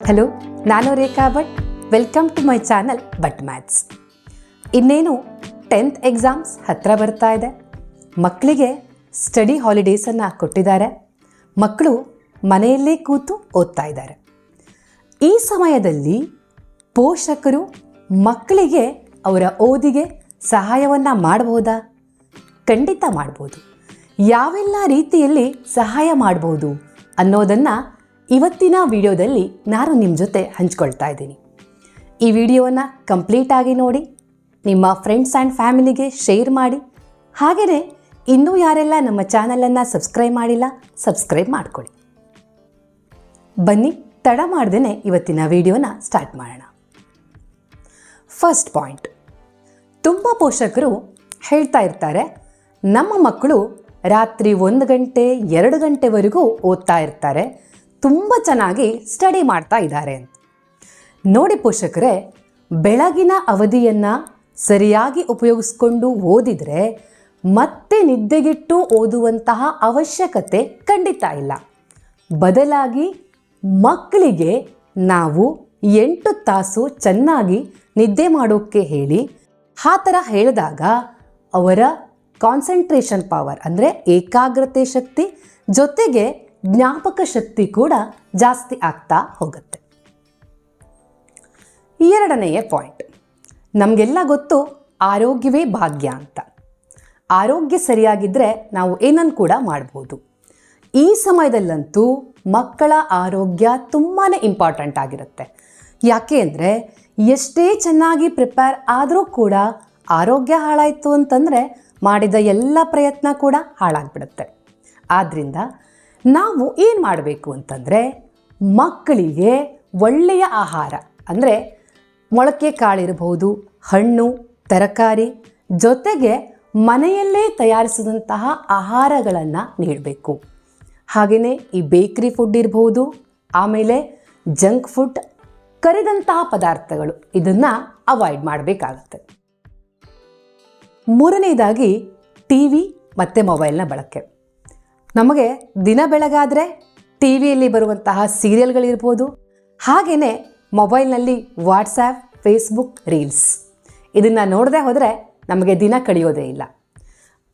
Hello, ನಾನು Rekha Bhat. Welcome to my channel Bhat maths. ಇನ್ನೇನು 10th exams ಹತ್ತಿರ ಬರ್ತಾ ಇದೆ. ಮಕ್ಕಳಿಗೆ ಸ್ಟಡಿ ಹಾಲಿಡೇಸನ್ನು ಕೊಟ್ಟಿದ್ದಾರೆ. ಮಕ್ಕಳು ಮನೆಯಲ್ಲೇ ಕೂತು ಓದ್ತಾ ಇದ್ದಾರೆ. ಈ ಸಮಯದಲ್ಲಿ ಪೋಷಕರು ಮಕ್ಕಳಿಗೆ ಅವರ ಓದಿಗೆ ಸಹಾಯವನ್ನು ಮಾಡಬಹುದಾ? ಖಂಡಿತ ಮಾಡ್ಬೋದು. ಯಾವೆಲ್ಲ ರೀತಿಯಲ್ಲಿ ಸಹಾಯ ಮಾಡ್ಬೋದು ಅನ್ನೋದನ್ನು ಇವತ್ತಿನ ವಿಡಿಯೋದಲ್ಲಿ ನಾನು ನಿಮ್ಮ ಜೊತೆ ಹಂಚ್ಕೊಳ್ತಾ ಇದ್ದೀನಿ. ಈ ವಿಡಿಯೋವನ್ನು ಕಂಪ್ಲೀಟಾಗಿ ನೋಡಿ, ನಿಮ್ಮ ಫ್ರೆಂಡ್ಸ್ ಆ್ಯಂಡ್ ಫ್ಯಾಮಿಲಿಗೆ ಶೇರ್ ಮಾಡಿ. ಹಾಗೆಯೇ ಇನ್ನೂ ಯಾರೆಲ್ಲ ನಮ್ಮ ಚಾನಲನ್ನು ಸಬ್ಸ್ಕ್ರೈಬ್ ಮಾಡಿಲ್ಲ, ಸಬ್ಸ್ಕ್ರೈಬ್ ಮಾಡ್ಕೊಳ್ಳಿ. ಬನ್ನಿ, ತಡ ಮಾಡ್ದೇ ಇವತ್ತಿನ ವಿಡಿಯೋನ ಸ್ಟಾರ್ಟ್ ಮಾಡೋಣ. ಫಸ್ಟ್ ಪಾಯಿಂಟ್, ತುಂಬ ಪೋಷಕರು ಹೇಳ್ತಾ ಇರ್ತಾರೆ, ನಮ್ಮ ಮಕ್ಕಳು ರಾತ್ರಿ 1 ಗಂಟೆ 2 ಗಂಟೆವರೆಗೂ ಓದ್ತಾ ಇರ್ತಾರೆ, ತುಂಬ ಚೆನ್ನಾಗಿ ಸ್ಟಡಿ ಮಾಡ್ತಾ ಇದ್ದಾರೆ ಅಂತ. ನೋಡಿ ಪೋಷಕರೇ, ಬೆಳಗಿನ ಅವಧಿಯನ್ನು ಸರಿಯಾಗಿ ಉಪಯೋಗಿಸ್ಕೊಂಡು ಓದಿದರೆ ಮತ್ತೆ ನಿದ್ದೆಗಿಟ್ಟು ಓದುವಂತಹ ಅವಶ್ಯಕತೆ ಖಂಡಿತ ಇಲ್ಲ. ಬದಲಾಗಿ ಮಕ್ಕಳಿಗೆ ನಾವು 8 ತಾಸು ಚೆನ್ನಾಗಿ ನಿದ್ದೆ ಮಾಡೋಕ್ಕೆ ಹೇಳಿ, ಆ ಥರ ಹೇಳಿದಾಗ ಅವರ ಕಾನ್ಸಂಟ್ರೇಷನ್ ಪವರ್ ಅಂದರೆ ಏಕಾಗ್ರತೆ ಶಕ್ತಿ ಜೊತೆಗೆ ಜ್ಞಾಪಕ ಶಕ್ತಿ ಕೂಡ ಜಾಸ್ತಿ ಆಗ್ತಾ ಹೋಗುತ್ತೆ. ಎರಡನೆಯ ಪಾಯಿಂಟ್, ನಮಗೆಲ್ಲ ಗೊತ್ತು ಆರೋಗ್ಯವೇ ಭಾಗ್ಯ ಅಂತ. ಆರೋಗ್ಯ ಸರಿಯಾಗಿದ್ದರೆ ನಾವು ಏನನ್ನು ಕೂಡ ಮಾಡ್ಬೋದು. ಈ ಸಮಯದಲ್ಲಂತೂ ಮಕ್ಕಳ ಆರೋಗ್ಯ ತುಂಬಾ ಇಂಪಾರ್ಟೆಂಟ್ ಆಗಿರುತ್ತೆ. ಯಾಕೆ ಅಂದರೆ ಎಷ್ಟೇ ಚೆನ್ನಾಗಿ ಪ್ರಿಪೇರ್ ಆದರೂ ಕೂಡ ಆರೋಗ್ಯ ಹಾಳಾಯಿತು ಅಂತಂದರೆ ಮಾಡಿದ ಎಲ್ಲ ಪ್ರಯತ್ನ ಕೂಡ ಹಾಳಾಗ್ಬಿಡುತ್ತೆ. ಆದ್ದರಿಂದ ನಾವು ಏನು ಮಾಡಬೇಕು ಅಂತಂದರೆ, ಮಕ್ಕಳಿಗೆ ಒಳ್ಳೆಯ ಆಹಾರ ಅಂದರೆ ಮೊಳಕೆ ಕಾಳಿರಬಹುದು, ಹಣ್ಣು ತರಕಾರಿ ಜೊತೆಗೆ ಮನೆಯಲ್ಲೇ ತಯಾರಿಸಿದಂತಹ ಆಹಾರಗಳನ್ನು ನೀಡಬೇಕು. ಹಾಗೆಯೇ ಈ ಬೇಕ್ರಿ ಫುಡ್ ಇರ್ಬೋದು, ಆಮೇಲೆ ಜಂಕ್ ಫುಡ್, ಕರಿದಂತಹ ಪದಾರ್ಥಗಳು, ಇದನ್ನು ಅವಾಯ್ಡ್ ಮಾಡಬೇಕಾಗುತ್ತೆ. ಮೂರನೇದಾಗಿ ಟಿ.ವಿ. ಮತ್ತು ಮೊಬೈಲ್ನ ಬಳಕೆ. ನಮಗೆ ದಿನ ಬೆಳಗಾದರೆ ಟಿ ವಿಯಲ್ಲಿ ಬರುವಂತಹ ಸೀರಿಯಲ್ಗಳಿರ್ಬೋದು, ಹಾಗೆಯೇ ಮೊಬೈಲ್ನಲ್ಲಿ ವಾಟ್ಸ್ಯಾಪ್, ಫೇಸ್ಬುಕ್, ರೀಲ್ಸ್ ಇದನ್ನು ನೋಡದೆ ಹೋದರೆ ನಮಗೆ ದಿನ ಕಳೆಯೋದೇ ಇಲ್ಲ.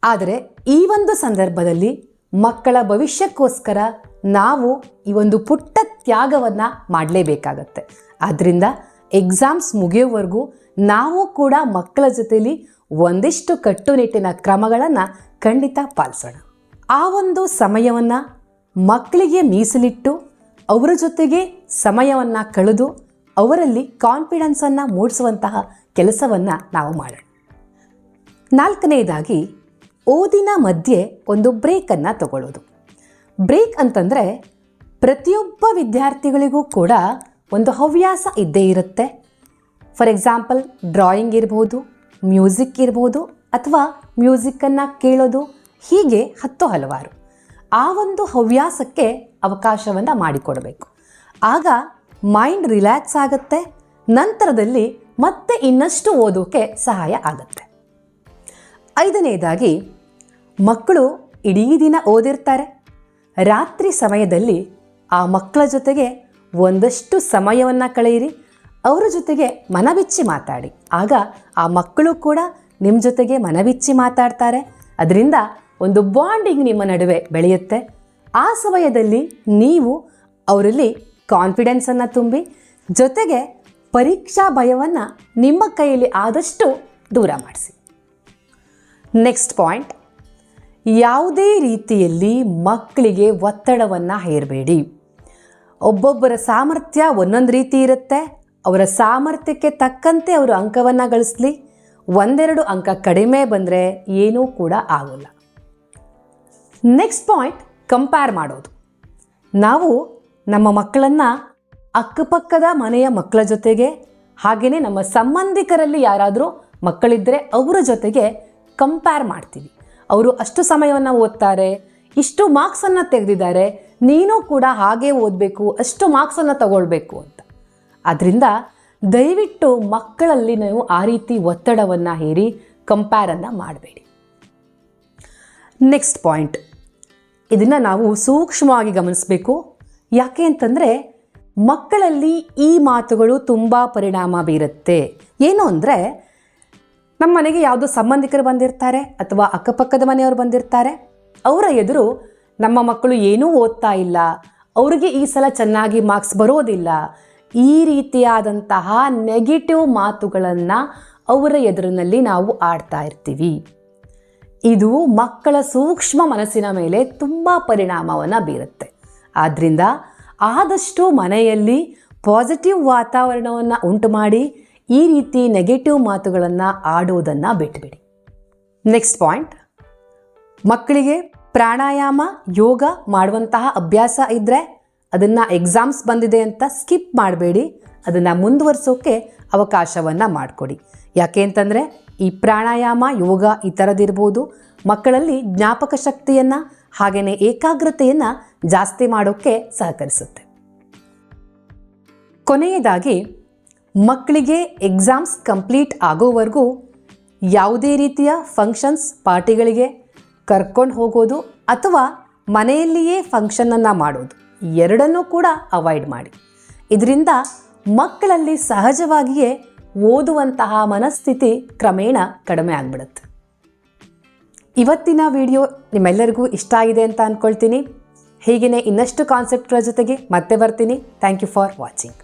ಆದರೆ ಈ ಒಂದು ಸಂದರ್ಭದಲ್ಲಿ ಮಕ್ಕಳ ಭವಿಷ್ಯಕ್ಕೋಸ್ಕರ ನಾವು ಈ ಒಂದು ಪುಟ್ಟ ತ್ಯಾಗವನ್ನು ಮಾಡಲೇಬೇಕಾಗತ್ತೆ. ಆದ್ದರಿಂದ ಎಕ್ಸಾಮ್ಸ್ ಮುಗಿಯೋವರೆಗೂ ನಾವು ಕೂಡ ಮಕ್ಕಳ ಜೊತೆಯಲ್ಲಿ ಒಂದಿಷ್ಟು ಕಟ್ಟುನಿಟ್ಟಿನ ಕ್ರಮಗಳನ್ನು ಖಂಡಿತ ಪಾಲಿಸೋಣ. ಆ ಒಂದು ಸಮಯವನ್ನು ಮಕ್ಕಳಿಗೆ ಮೀಸಲಿಟ್ಟು ಅವರ ಜೊತೆಗೆ ಸಮಯವನ್ನು ಕಳೆದು ಅವರಲ್ಲಿ ಕಾನ್ಫಿಡೆನ್ಸನ್ನು ಮೂಡಿಸುವಂತಹ ಕೆಲಸವನ್ನು ನಾವು ಮಾಡೋಣ. ನಾಲ್ಕನೆಯದಾಗಿ, ಓದಿನ ಮಧ್ಯೆ ಒಂದು ಬ್ರೇಕನ್ನು ತಗೊಳ್ಳೋದು. ಬ್ರೇಕ್ ಅಂತಂದರೆ ಪ್ರತಿಯೊಬ್ಬ ವಿದ್ಯಾರ್ಥಿಗಳಿಗೂ ಕೂಡ ಒಂದು ಹವ್ಯಾಸ ಇದ್ದೇ ಇರುತ್ತೆ. ಫಾರ್ ಎಕ್ಸಾಂಪಲ್, ಡ್ರಾಯಿಂಗ್ ಇರ್ಬೋದು, ಮ್ಯೂಸಿಕ್ ಇರ್ಬೋದು, ಅಥವಾ ಮ್ಯೂಸಿಕ್ಕನ್ನು ಕೇಳೋದು, ಹೀಗೆ ಹಲವಾರು. ಆ ಒಂದು ಹವ್ಯಾಸಕ್ಕೆ ಅವಕಾಶವನ್ನು ಮಾಡಿಕೊಡಬೇಕು. ಆಗ ಮೈಂಡ್ ರಿಲ್ಯಾಕ್ಸ್ ಆಗುತ್ತೆ. ನಂತರದಲ್ಲಿ ಮತ್ತೆ ಇನ್ನಷ್ಟು ಓದೋಕ್ಕೆ ಸಹಾಯ ಆಗುತ್ತೆ. ಐದನೇದಾಗಿ, ಮಕ್ಕಳು ಇಡೀ ದಿನ ಓದಿರ್ತಾರೆ. ರಾತ್ರಿ ಸಮಯದಲ್ಲಿ ಆ ಮಕ್ಕಳ ಜೊತೆಗೆ ಒಂದಷ್ಟು ಸಮಯವನ್ನು ಕಳೆಯಿರಿ. ಅವರ ಜೊತೆಗೆ ಮನಬಿಚ್ಚಿ ಮಾತಾಡಿ. ಆಗ ಆ ಮಕ್ಕಳು ಕೂಡ ನಿಮ್ಮ ಜೊತೆಗೆ ಮನಬಿಚ್ಚಿ ಮಾತಾಡ್ತಾರೆ. ಅದರಿಂದ ಒಂದು ಬಾಂಡಿಂಗ್ ನಿಮ್ಮ ನಡುವೆ ಬೆಳೆಯುತ್ತೆ. ಆ ಸಮಯದಲ್ಲಿ ನೀವು ಅವರಲ್ಲಿ ಕಾನ್ಫಿಡೆನ್ಸನ್ನು ತುಂಬಿ, ಜೊತೆಗೆ ಪರೀಕ್ಷಾ ಭಯವನ್ನು ನಿಮ್ಮ ಕೈಯಲ್ಲಿ ಆದಷ್ಟು ದೂರ ಮಾಡಿಸಿ. ನೆಕ್ಸ್ಟ್ ಪಾಯಿಂಟ್, ಯಾವುದೇ ರೀತಿಯಲ್ಲಿ ಮಕ್ಕಳಿಗೆ ಒತ್ತಡವನ್ನು ಹೇರಬೇಡಿ. ಒಬ್ಬೊಬ್ಬರ ಸಾಮರ್ಥ್ಯ ಒಂದೊಂದು ರೀತಿ ಇರುತ್ತೆ. ಅವರ ಸಾಮರ್ಥ್ಯಕ್ಕೆ ತಕ್ಕಂತೆ ಅವರು ಅಂಕವನ್ನು ಗಳಿಸಲಿ. 1-2 ಅಂಕ ಕಡಿಮೆ ಬಂದರೆ ಏನೂ ಕೂಡ ಆಗೋಲ್ಲ. ನೆಕ್ಸ್ಟ್ ಪಾಯಿಂಟ್, ಕಂಪೇರ್ ಮಾಡೋದು. ನಾವು ನಮ್ಮ ಮಕ್ಕಳನ್ನು ಅಕ್ಕಪಕ್ಕದ ಮನೆಯ ಮಕ್ಕಳ ಜೊತೆಗೆ, ಹಾಗೆಯೇ ನಮ್ಮ ಸಂಬಂಧಿಕರಲ್ಲಿ ಯಾರಾದರೂ ಮಕ್ಕಳಿದ್ದರೆ ಅವರ ಜೊತೆಗೆ ಕಂಪೇರ್ ಮಾಡ್ತೀವಿ. ಅವರು ಅಷ್ಟು ಸಮಯವನ್ನು ಓದ್ತಾರೆ, ಇಷ್ಟು ಮಾರ್ಕ್ಸನ್ನು ತೆಗೆದಿದ್ದಾರೆ, ನೀನು ಕೂಡ ಹಾಗೇ ಓದಬೇಕು, ಅಷ್ಟು ಮಾರ್ಕ್ಸನ್ನು ತಗೊಳ್ಬೇಕು ಅಂತ. ಆದ್ದರಿಂದ ದಯವಿಟ್ಟು ಮಕ್ಕಳಲ್ಲಿ ನೀವು ಆ ರೀತಿ ಒತ್ತಡವನ್ನು ಹೇರಿ ಕಂಪೇರನ್ನು ಮಾಡಬೇಡಿ. ನೆಕ್ಸ್ಟ್ ಪಾಯಿಂಟ್, ಇದನ್ನು ನಾವು ಸೂಕ್ಷ್ಮವಾಗಿ ಗಮನಿಸಬೇಕು. ಯಾಕೆ ಅಂತಂದರೆ ಮಕ್ಕಳಲ್ಲಿ ಈ ಮಾತುಗಳು ತುಂಬ ಪರಿಣಾಮ ಬೀರುತ್ತೆ. ಏನು ಅಂದರೆ, ನಮ್ಮ ಮನೆಗೆ ಯಾವುದೋ ಸಂಬಂಧಿಕರು ಬಂದಿರ್ತಾರೆ ಅಥವಾ ಅಕ್ಕಪಕ್ಕದ ಮನೆಯವರು ಬಂದಿರ್ತಾರೆ. ಅವರ ಎದುರು ನಮ್ಮ ಮಕ್ಕಳು ಏನೂ ಓದ್ತಾ ಇಲ್ಲ, ಅವರಿಗೆ ಈ ಸಲ ಚೆನ್ನಾಗಿ ಮಾರ್ಕ್ಸ್ ಬರೋದಿಲ್ಲ, ಈ ರೀತಿಯಾದಂತಹ ನೆಗೆಟಿವ್ ಮಾತುಗಳನ್ನು ಅವರ ಎದುರಿನಲ್ಲಿ ನಾವು ಆಡ್ತಾ ಇರ್ತೀವಿ. ಇದು ಮಕ್ಕಳ ಸೂಕ್ಷ್ಮ ಮನಸ್ಸಿನ ಮೇಲೆ ತುಂಬ ಪರಿಣಾಮವನ್ನು ಬೀರುತ್ತೆ. ಆದ್ದರಿಂದ ಆದಷ್ಟು ಮನೆಯಲ್ಲಿ ಪಾಸಿಟಿವ್ ವಾತಾವರಣವನ್ನು ಉಂಟು ಮಾಡಿ ಈ ರೀತಿ ನೆಗೆಟಿವ್ ಮಾತುಗಳನ್ನು ಆಡುವುದನ್ನು ಬಿಟ್ಟುಬಿಡಿ. ನೆಕ್ಸ್ಟ್ ಪಾಯಿಂಟ್, ಮಕ್ಕಳಿಗೆ ಪ್ರಾಣಾಯಾಮ, ಯೋಗ ಮಾಡುವಂತಹ ಅಭ್ಯಾಸ ಇದ್ದರೆ ಅದನ್ನು ಎಕ್ಸಾಮ್ಸ್ ಬಂದಿದೆ ಅಂತ ಸ್ಕಿಪ್ ಮಾಡಬೇಡಿ, ಅದನ್ನು ಮುಂದುವರಿಸೋಕ್ಕೆ ಅವಕಾಶವನ್ನು ಮಾಡಿಕೊಡಿ. ಯಾಕೆ ಅಂತಂದರೆ ಈ ಪ್ರಾಣಾಯಾಮ, ಯೋಗ ಈ ಥರದಿರ್ಬೋದು ಮಕ್ಕಳಲ್ಲಿ ಜ್ಞಾಪಕ ಶಕ್ತಿಯನ್ನು ಹಾಗೆಯೇ ಏಕಾಗ್ರತೆಯನ್ನು ಜಾಸ್ತಿ ಮಾಡೋಕ್ಕೆ ಸಹಕರಿಸುತ್ತೆ. ಕೊನೆಯದಾಗಿ, ಮಕ್ಕಳಿಗೆ ಎಕ್ಸಾಮ್ಸ್ ಕಂಪ್ಲೀಟ್ ಆಗೋವರೆಗೂ ಯಾವುದೇ ರೀತಿಯ ಫಂಕ್ಷನ್ಸ್, ಪಾರ್ಟಿಗಳಿಗೆ ಕರ್ಕೊಂಡು ಹೋಗೋದು ಅಥವಾ ಮನೆಯಲ್ಲಿಯೇ ಫಂಕ್ಷನನ್ನು ಮಾಡೋದು ಎರಡನ್ನೂ ಕೂಡ ಅವಾಯ್ಡ್ ಮಾಡಿ. ಇದರಿಂದ ಮಕ್ಕಳಲ್ಲಿ ಸಹಜವಾಗಿಯೇ ಓದುವಂತಹ ಮನಸ್ಥಿತಿ ಕ್ರಮೇಣ ಕಡಿಮೆ ಆಗಿಬಿಡುತ್ತೆ. ಇವತ್ತಿನ ವಿಡಿಯೋ ನಿಮ್ಮೆಲ್ಲರಿಗೂ ಇಷ್ಟ ಆಗಿದೆ ಅಂತ ಅಂದ್ಕೊಳ್ತೀನಿ. ಹೀಗೆಯೇ ಇನ್ನಷ್ಟು ಕಾನ್ಸೆಪ್ಟ್ಗಳ ಜೊತೆಗೆ ಮತ್ತೆ ಬರ್ತೀನಿ. Thank you for watching.